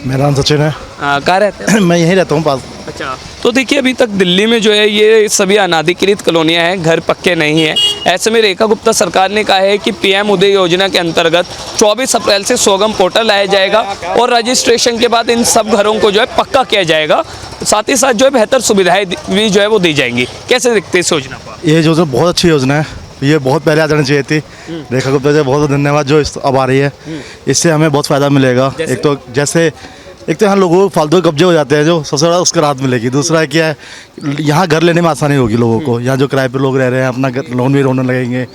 मेरा नाम सचिन है। कहाँ रहते हैं? मैं यहीं रहता हूँ पास। अच्छा, तो देखिए अभी तक दिल्ली में जो है ये सभी अनाधिकृत कॉलोनियां हैं, घर पक्के नहीं हैं। ऐसे में रेखा गुप्ता सरकार ने कहा है कि पीएम उदय योजना के अंतर्गत 24 अप्रैल से सोगम पोर्टल लाया जाएगा और रजिस्ट्रेशन के बाद इन सब घरों को जो है पक्का किया जाएगा। साथ ही साथ जो है बेहतर सुविधाएं भी जो है वो दी जाएंगी। कैसे देखते हैं इस योजना को? ये योजना बहुत अच्छी योजना है। ये बहुत पहले आ जानी चाहिए थी। रेखा गुप्ता जी बहुत बहुत धन्यवाद जो अब आ रही है। इससे हमें बहुत फ़ायदा मिलेगा। एक तो यहाँ लोगों को फालतू कब्जे हो जाते हैं, जो सबसे बड़ा उसका राहत मिलेगी। दूसरा क्या है, यहाँ घर लेने में आसानी होगी लोगों को। यहाँ जो किराए पे लोग रह रहे हैं, अपना लोन भी होने लगेंगे,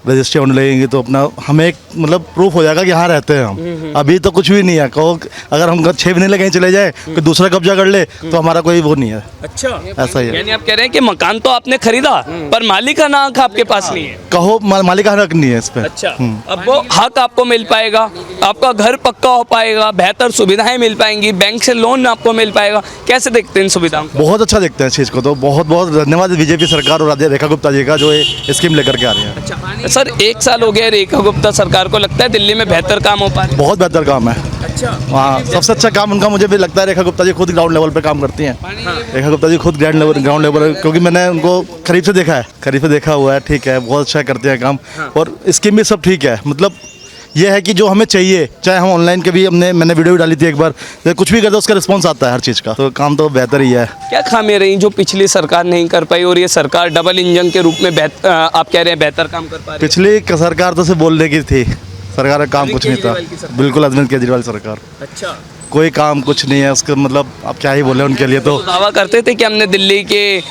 रजिस्ट्री होने लगेंगे, तो अपना हमें एक मतलब प्रूफ हो जाएगा कि यहाँ रहते हैं हम। अभी तो कुछ भी नहीं है। कहो अगर हम 6 महीने लगे चले जाए, कोई दूसरा कब्जा कर ले तो हमारा कोई वो नहीं है। अच्छा, ऐसा ही है। यानी आप कह रहे हैं कि मकान तो आपने खरीदा पर मालिकाना हक आपके पास नहीं है। कहो मालिकाना हक नहीं है इस पे। अच्छा, अब वो हक आपको मिल पाएगा, आपका घर पक्का हो पाएगा, बेहतर सुविधाएं मिल पाएंगी, बैंक से लोन आपको मिल पाएगा। कैसे देखते हैं इन सुविधाओं को? बहुत अच्छा देखते हैं इस चीज़ को। तो बहुत बहुत धन्यवाद बीजेपी सरकार और रेखा गुप्ता जी का जो ये स्कीम लेकर के आ रही है। अच्छा सर, 1 साल हो गया रेखा गुप्ता सरकार को, लगता है दिल्ली में बेहतर काम हो पा रहा है? बहुत बेहतर काम है। अच्छा, हाँ, सबसे अच्छा काम उनका मुझे भी लगता है। रेखा गुप्ता जी खुद ग्राउंड लेवल पे काम करती हैं। रेखा गुप्ता जी खुद ग्राउंड लेवल, क्योंकि मैंने उनको करीब से देखा हुआ है। ठीक है, बहुत अच्छा करते हैं काम। और स्कीम भी सब ठीक है। मतलब ये है कि जो हमें चाहिए, चाहे हम ऑनलाइन के भी मैंने वीडियो भी डाली थी एक बार, कुछ भी करते उसका रिस्पॉन्स आता है हर चीज़ का। तो काम तो बेहतर ही है। क्या खामियां रही जो पिछली सरकार नहीं कर पाई और ये सरकार डबल इंजन के रूप में आप कह रहे हैं बेहतर काम कर पा रही है? पिछली सरकार तो सिर्फ बोलने की थी, सरकार का काम कुछ नहीं था। बिल्कुल, अरविंद केजरीवाल सरकार। अच्छा, कोई काम कुछ नहीं है उसका। मतलब आप क्या ही बोले उनके लिए। तो दावा करते थे कि हमने दिल्ली के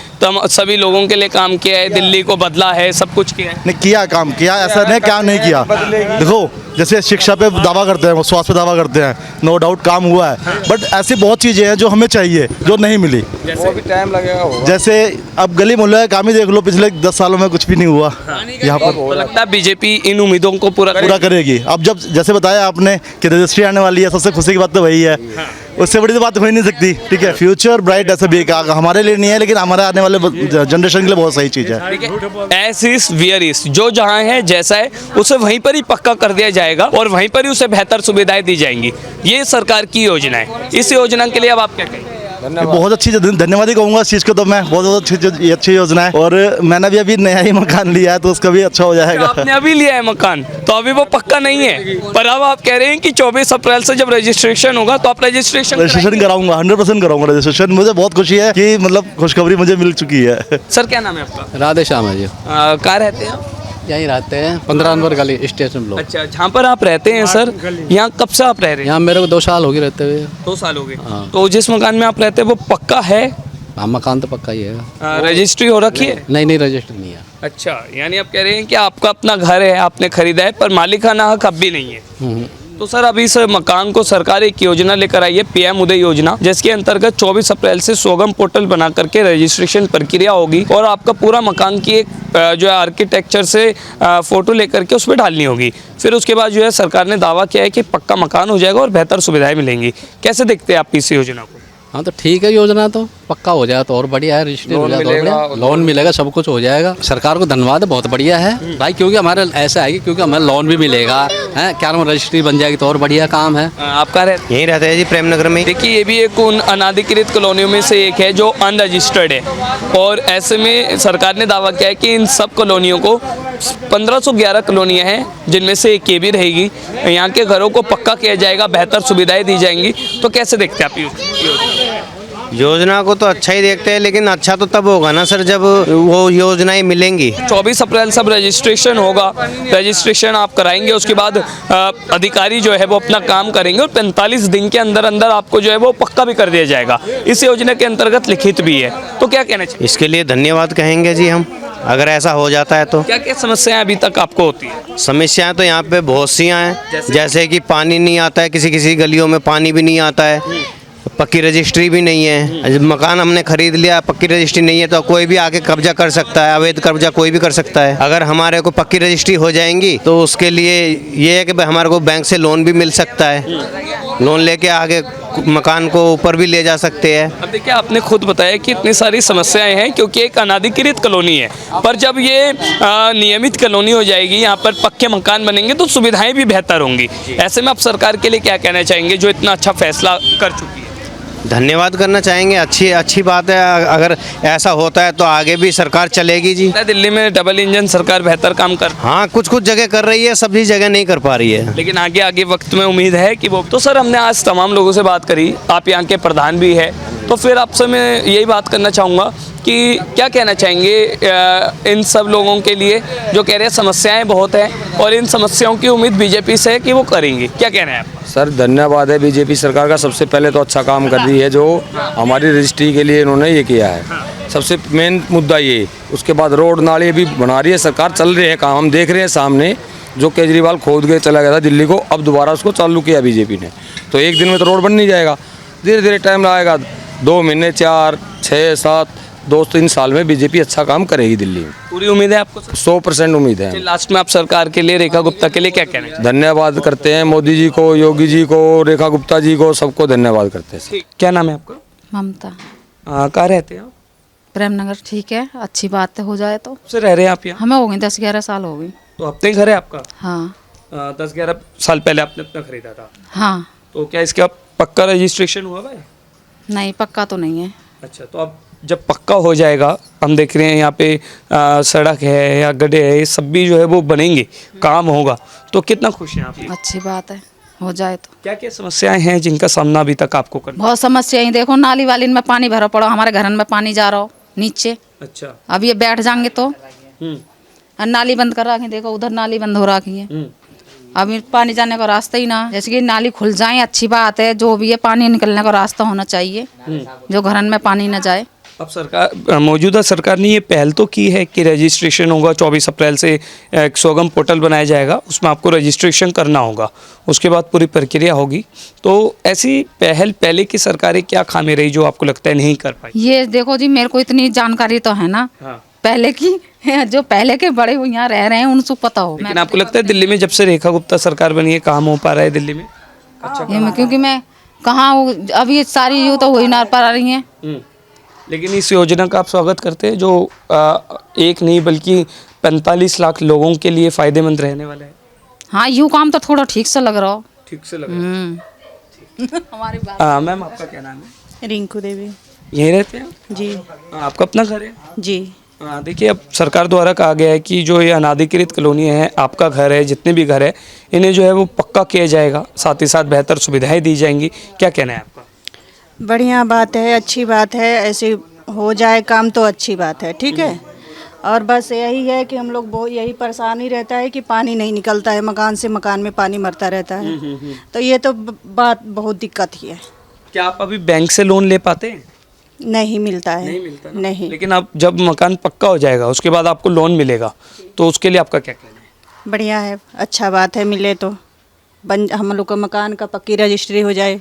सभी लोगों के लिए काम किया है, दिल्ली को बदला है, सब कुछ किया है। नहीं किया, काम किया, ऐसा नहीं काम नहीं किया। देखो, जैसे शिक्षा पे दावा करते हैं, स्वास्थ्य पे दावा करते हैं, नो डाउट काम हुआ है। बट ऐसी बहुत चीज़ें हैं जो हमें चाहिए, जो नहीं मिली। वो भी टाइम लगेगा। जैसे अब गली मोहल्ले का काम ही देख लो, पिछले 10 सालों में कुछ भी नहीं हुआ यहाँ पर। तो लगता है बीजेपी इन उम्मीदों को पूरा करेगी। अब जब जैसे बताया आपने कि रजिस्ट्री आने वाली है, सबसे खुशी की बात तो वही है। उससे बड़ी तो बात हो ही नहीं सकती। ठीक है, फ्यूचर ब्राइट ऐसे भी हमारे लिए नहीं है, लेकिन हमारे आने वाले जनरेशन के लिए बहुत सही चीज़ है। एस इज वियर इज, जो जहाँ है जैसा है उसे वहीं पर ही पक्का कर दिया जाएगा और वहीं पर ही उसे बेहतर सुविधाएं दी जाएंगी। ये सरकार की योजना है। इस योजना के लिए अब आप क्या कहेंगे? बहुत अच्छी, धन्यवाद ही कहूँगा इस चीज़ को। तो मैं बहुत अच्छी योजना है। और मैंने भी अभी नया ही मकान लिया है, तो उसका भी अच्छा हो जाएगा। आपने अभी लिया है मकान, तो अभी वो पक्का नहीं है, पर अब आप कह रहे हैं कि 24 अप्रैल से जब रजिस्ट्रेशन होगा तो आप रजिस्ट्रेशन कराऊंगा, 100% कराऊंगा रजिस्ट्रेशन। मुझे बहुत खुशी है कि मतलब खुशखबरी मुझे मिल चुकी है। सर, क्या नाम है आपका? राधे श्याम है जी। कहाँ रहते हैं आप? यहीं रहते हैं 15 नंबर गली स्टेशन ब्लॉक। अच्छा, जहाँ पर आप रहते हैं सर, यहाँ कब से आप रह रहे हैं? यहाँ मेरे को 2 साल हो गए रहते हुए। 2 साल हो गए। तो जिस मकान में आप रहते हैं वो पक्का है? हाँ, मकान तो पक्का ही है। रजिस्ट्री हो रखी है? नहीं, रजिस्टर नहीं है। अच्छा, यानी आप कह रहे हैं कि आपका अपना घर है, आपने खरीदा है, पर मालिकाना हक अब भी नहीं है। तो सर, अभी इस मकान को सरकार एक योजना लेकर आई है, पीएम उदय योजना, जिसके अंतर्गत 24 अप्रैल से सोगम पोर्टल बना करके रजिस्ट्रेशन प्रक्रिया होगी और आपका पूरा मकान की एक जो है आर्किटेक्चर से फोटो लेकर के उसमें डालनी होगी। फिर उसके बाद जो है सरकार ने दावा किया है कि पक्का मकान हो जाएगा और बेहतर सुविधाएं मिलेंगी। कैसे देखते हैं आप इस योजना को? हाँ, तो ठीक है, योजना तो पक्का हो जाए तो और बढ़िया है। रजिस्ट्री हो जाए तो और बढ़िया, लोन मिलेगा, सब कुछ हो जाएगा। सरकार को धन्यवाद है, बहुत बढ़िया है भाई, क्योंकि हमारे ऐसा है कि क्योंकि हमें लोन भी मिलेगा है, क्या नाम, रजिस्ट्री बन जाएगी तो और बढ़िया काम है। आपका यहीं रहते हैं जी, प्रेम नगर में। देखिए, ये भी एक उन अनाधिकृत कॉलोनियों में से एक है जो अनरजिस्टर्ड है और ऐसे में सरकार ने दावा किया है कि इन सब कॉलोनियों को 1511 कॉलोनियाँ हैं, जिनमें से एक ये भी रहेगी। यहाँ के घरों को पक्का किया जाएगा, बेहतर सुविधाएं दी जाएंगी। तो कैसे देखते हैं आप योजना को? तो अच्छा ही देखते हैं, लेकिन अच्छा तो तब होगा ना सर जब वो योजनाएं मिलेंगी। 24 अप्रैल सब रजिस्ट्रेशन होगा, रजिस्ट्रेशन आप कराएंगे, उसके बाद अधिकारी जो है वो अपना काम करेंगे और 45 दिन के अंदर अंदर आपको जो है वो पक्का भी कर दिया जाएगा। इस योजना के अंतर्गत लिखित भी है। तो क्या कहना चाहिए? इसके लिए धन्यवाद कहेंगे जी हम, अगर ऐसा हो जाता है तो। क्या क्या समस्याएं अभी तक आपको होती है? समस्याएं तो यहाँ पे बहुत सी हैं, जैसे कि पानी नहीं आता है, किसी गलियों में पानी भी नहीं आता है, पक्की रजिस्ट्री भी नहीं है। मकान हमने खरीद लिया, पक्की रजिस्ट्री नहीं है तो कोई भी आके कब्जा कर सकता है, अवैध कब्जा कोई भी कर सकता है। अगर हमारे को पक्की रजिस्ट्री हो जाएंगी तो उसके लिए ये है कि हमारे को बैंक से लोन भी मिल सकता है। लोन लेके आगे मकान को ऊपर भी ले जा सकते हैं। अब देखिए आपने खुद बताया कि इतनी सारी समस्याएं हैं क्योंकि एक अनाधिकृत कॉलोनी है, पर जब ये नियमित कॉलोनी हो जाएगी, यहाँ पर पक्के मकान बनेंगे तो सुविधाएं भी बेहतर होंगी। ऐसे में आप सरकार के लिए क्या कहना चाहेंगे जो इतना अच्छा फैसला कर चुकी है? धन्यवाद करना चाहेंगे, अच्छी बात है। अगर ऐसा होता है तो आगे भी सरकार चलेगी जी। दिल्ली में डबल इंजन सरकार बेहतर काम कर, हाँ कुछ जगह कर रही है, सभी जगह नहीं कर पा रही है, लेकिन आगे आगे वक्त में उम्मीद है कि वो। तो सर हमने आज तमाम लोगों से बात करी, आप यहाँ के प्रधान भी है, तो फिर आपसे मैं यही बात करना चाहूँगा कि क्या कहना चाहेंगे इन सब लोगों के लिए जो कह रहे हैं समस्याएं बहुत हैं और इन समस्याओं की उम्मीद बीजेपी से है कि वो करेंगी, क्या कहना है आपका? सर धन्यवाद है बीजेपी सरकार का। सबसे पहले तो अच्छा काम कर रही है जो हमारी रजिस्ट्री के लिए इन्होंने ये किया है, सबसे मेन मुद्दा ये। उसके बाद रोड नाले भी बना रही है सरकार, चल रहे हैं काम, हम देख रहे हैं सामने। जो केजरीवाल खोद के चला गया था दिल्ली को, अब दोबारा उसको चालू किया बीजेपी ने, तो एक दिन में तो रोड बन नहीं जाएगा, धीरे धीरे टाइम लगेगा, 2 महीने 4, 6, 7, 2-3 साल में बीजेपी अच्छा काम करेगी दिल्ली में। पूरी उम्मीद है आपको? 100% उम्मीद है। लास्ट में आप सरकार के लिए, रेखा गुप्ता के लिए क्या कहना है? धन्यवाद करते हैं मोदी जी को, योगी जी को, रेखा गुप्ता जी को, सबको धन्यवाद करते हैं। क्या नाम है आपका? ममता। कहाँ रहते हैं आप? प्रेमनगर। ठीक है, अच्छी बात है, हो जाए तो। से रह रहे हैं आप यहाँ? हमें हो गई 10-11 साल हो गई। तो अपने घर है आपका? हाँ 10-11 साल पहले आपने अपना खरीदा था, हाँ। तो क्या इसका पक्का रजिस्ट्रेशन हुआ है? नहीं, पक्का तो नहीं है। अच्छा, तो अब जब पक्का हो जाएगा, हम देख रहे हैं यहाँ पे सड़क है या गड्ढे है, ये सब भी जो है वो बनेंगे, काम होगा, तो कितना खुश हैं आप? अच्छी बात है, हो जाए तो। क्या क्या समस्याएं हैं जिनका सामना अभी तक आपको करना? बहुत समस्याएं, देखो नाली वाली में पानी भरा पड़ा, हमारे घर में पानी जा रहा हो नीचे। अच्छा। अब ये बैठ जाएंगे तो नाली बंद कर रखी, देखो उधर नाली बंद हो रखी है, अभी पानी जाने का रास्ता ही ना। जैसे कि नाली खुल जाए अच्छी बात है, जो भी है पानी निकलने का रास्ता होना चाहिए, जो घर में पानी न जाए। अब सरकार, मौजूदा सरकार ने ये पहल तो की है कि रजिस्ट्रेशन होगा, 24 अप्रैल से एक सोगम पोर्टल बनाया जाएगा, उसमें आपको रजिस्ट्रेशन करना होगा, उसके बाद पूरी प्रक्रिया होगी। तो ऐसी पहल पहले की सरकारें क्या खामी रही जो आपको लगता है नहीं कर पाई? ये देखो जी, मेरे को इतनी जानकारी तो है ना, हाँ। पहले की, जो पहले के बड़े यहाँ रह रहे हैं उनको पता हो। लेकिन आपको लगता है दिल्ली में जब से रेखा गुप्ता सरकार बनी है काम हो पा रहा है दिल्ली में? क्योंकि मैं कहाँ हूँ, अभी सारी यूँ तो हो ही ना पा रही हैं। लेकिन इस योजना का आप स्वागत करते हैं जो एक नहीं बल्कि 45 लाख लोगों के लिए फ़ायदेमंद रहने वाला है? हाँ, यूँ काम तो थोड़ा ठीक से लग रहा हो। ठीक से लग रहा है। हमारी बात। मैम आपका क्या नाम है? रिंकू देवी। यहीं रहते हैं? जी आपका अपना घर है? जी। देखिए, अब सरकार द्वारा कहा गया है कि जो ये अनाधिकृत कॉलोनी है, आपका घर है, जितने भी घर है, इन्हें जो है वो पक्का किया जाएगा, साथ ही साथ बेहतर सुविधाएं दी जाएंगी, क्या कहना है आपका? बढ़िया बात है, अच्छी बात है, ऐसे हो जाए काम तो अच्छी बात है, ठीक है। और बस यही है कि हम लोग बहुत यही परेशानी रहता है कि पानी नहीं निकलता है, मकान से मकान में पानी मरता रहता है, तो ये तो बात बहुत दिक्कत ही है। क्या आप अभी बैंक से लोन ले पाते हैं? नहीं मिलता है। नहीं मिलता ना? नहीं। लेकिन अब जब मकान पक्का हो जाएगा उसके बाद आपको लोन मिलेगा, तो उसके लिए आपका क्या कहना है? बढ़िया है, अच्छा बात है, मिले तो हम लोग का मकान का पक्की रजिस्ट्री हो जाए,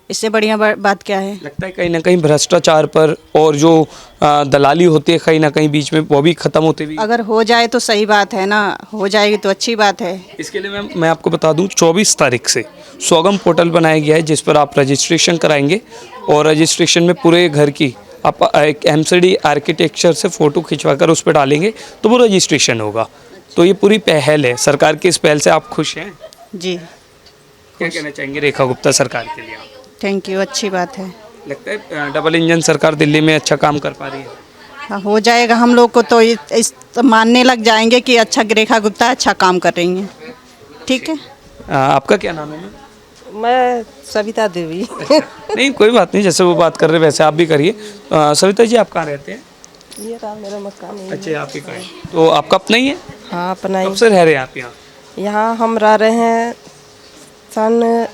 इससे बढ़िया बात क्या है? लगता है कहीं ना कहीं भ्रष्टाचार पर और जो दलाली होती है कहीं ना कहीं बीच में, वो भी खत्म होते भी। अगर हो जाए तो सही बात है ना, हो जाएगी तो अच्छी बात है। इसके लिए मैं आपको बता दूं 24 तारीख से सोगम पोर्टल बनाया गया है जिस पर आप रजिस्ट्रेशन कराएंगे, और रजिस्ट्रेशन में पूरे घर की आप एक MCD आर्किटेक्चर से फ़ोटो खिंचवाकर उस पर डालेंगे तो वो रजिस्ट्रेशन होगा। तो ये पूरी पहल है, सरकार की इस पहल से आप खुश हैं? जी। क्या कहना चाहेंगे रेखा गुप्ता सरकार के लिए? थैंक यू, अच्छी बात है। लगता है डबल इंजन सरकार दिल्ली में अच्छा काम कर पा रही है? हाँ, हो जाएगा, हम लोग को तो इस मानने लग जाएंगे कि अच्छा रेखा गुप्ता अच्छा काम कर रही हैं, ठीक है। आपका क्या नाम है? मैं सविता देवी। नहीं कोई बात नहीं, जैसे वो बात कर रहे वैसे आप भी करिए। सविता जी, आप कहाँ रहते हैं? ये रहा मेरा मकान है। अच्छा, आप ही का है, तो आपका अपना ही है? हाँ, अपना कब से रह रहे हैं आप यहाँ? यहाँ हम रह रहे हैं सन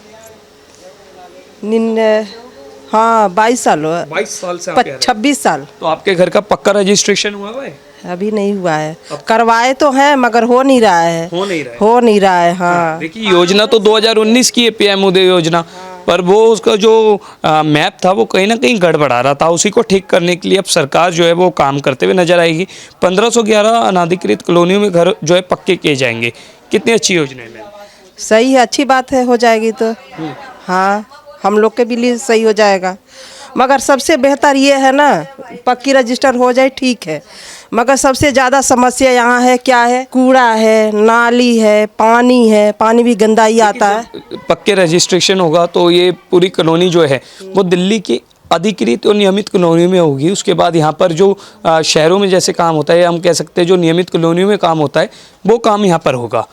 22 साल हुआ। 22 साल से आप यहाँ रह रहे हैं। 26 साल। तो आपके घर का पक्का रजिस्ट्रेशन हुआ है? अभी नहीं हुआ है, करवाए तो हैं मगर हो नहीं रहा है। हो नहीं रहा है? हो नहीं रहा है, हाँ। देखिए, योजना तो 2019 की है, PM उदय योजना, पर वो उसका जो मैप था वो कहीं ना कहीं गड़बड़ा रहा था, उसी को ठीक करने के लिए अब सरकार जो है वो काम करते हुए नजर आएगी। 1511 अनाधिकृत कॉलोनियों में घर जो है पक्के किए जाएंगे। कितनी अच्छी योजना है मैम। सही है, अच्छी बात है, हो जाएगी तो। हाँ हम लोग के भी लिए सही हो जाएगा। मगर सबसे बेहतर ये है ना, पक्की रजिस्टर हो जाए ठीक है, मगर सबसे ज़्यादा समस्या यहाँ है क्या है, कूड़ा है, नाली है, पानी भी गंदा ही आता है। पक्के रजिस्ट्रेशन होगा तो ये पूरी कॉलोनी जो है वो दिल्ली की अधिकृत और नियमित कॉलोनी में होगी। उसके बाद यहाँ पर जो शहरों में जैसे काम होता है, हम कह सकते हैं जो नियमित कॉलोनियों में काम होता है वो काम यहाँ पर होगा।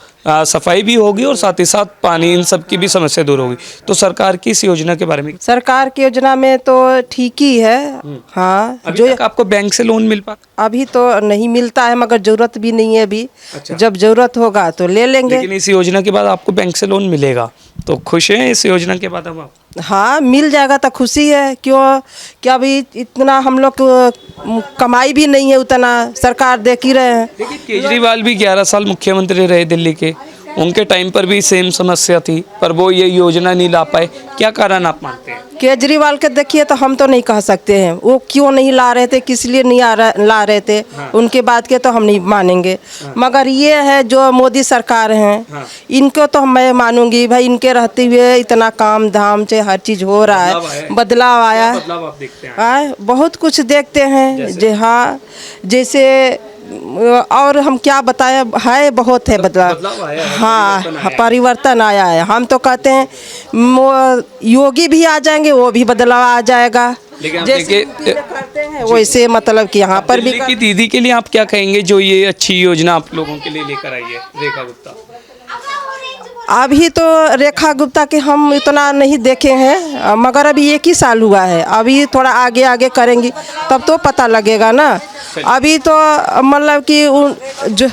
सफाई भी होगी और साथ ही साथ पानी इन सब की भी समस्या दूर होगी। तो सरकार की इस योजना के बारे में? सरकार की योजना में तो ठीक ही है। हाँ अभी तक आपको बैंक से लोन मिल पाता? अभी तो नहीं मिलता है, मगर ज़रूरत भी नहीं है अभी। अच्छा। जब ज़रूरत होगा तो ले लेंगे। लेकिन इस योजना के बाद आपको बैंक से लोन मिलेगा, तो खुश हैं इस योजना के बाद? अब हाँ मिल जाएगा तो खुशी है। क्यों क्या अभी इतना हम लोग कमाई भी नहीं है, उतना सरकार देख ही रहे हैं। देखिए केजरीवाल भी 11 साल मुख्यमंत्री रहे दिल्ली के, उनके टाइम पर भी सेम समस्या थी, पर वो ये योजना नहीं ला पाए। क्या कारण आप मानते हैं? केजरीवाल के देखिए तो हम तो नहीं कह सकते हैं वो क्यों नहीं ला रहे थे, किस लिए नहीं ला रहे थे। हाँ। उनके बात के तो हम नहीं मानेंगे। हाँ। मगर ये है जो मोदी सरकार हैं। हाँ। इनको तो मैं मानूंगी भाई, इनके रहते हुए इतना काम धाम से हर चीज़ हो रहा है, बदलाव आया। बदलाव आप देखते हैं? बहुत कुछ देखते हैं। हाँ जैसे और हम क्या बताएं, है बहुत है बदलाव। हाँ परिवर्तन आया है। हम तो कहते हैं योगी भी आ जाएंगे वो भी बदलाव आ जाएगा। जैसे करते हैं वैसे मतलब कि यहाँ पर भी। दिल्ली की दीदी के लिए आप क्या कहेंगे जो ये अच्छी योजना आप लोगों के लिए लेकर आई है, रेखा गुप्ता? अभी तो रेखा गुप्ता के हम इतना नहीं देखे हैं, मगर अभी 1 ही साल हुआ है। अभी थोड़ा आगे आगे करेंगी तब तो पता लगेगा ना। अभी तो मतलब कि जो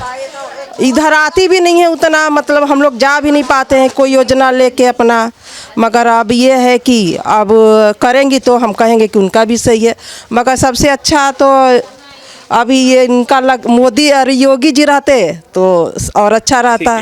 इधर आती भी नहीं है उतना, मतलब हम लोग जा भी नहीं पाते हैं कोई योजना लेके अपना। मगर अब ये है कि अब करेंगी तो हम कहेंगे कि उनका भी सही है। मगर सबसे अच्छा तो अभी ये इनका मोदी और योगी जी रहते तो और अच्छा रहता।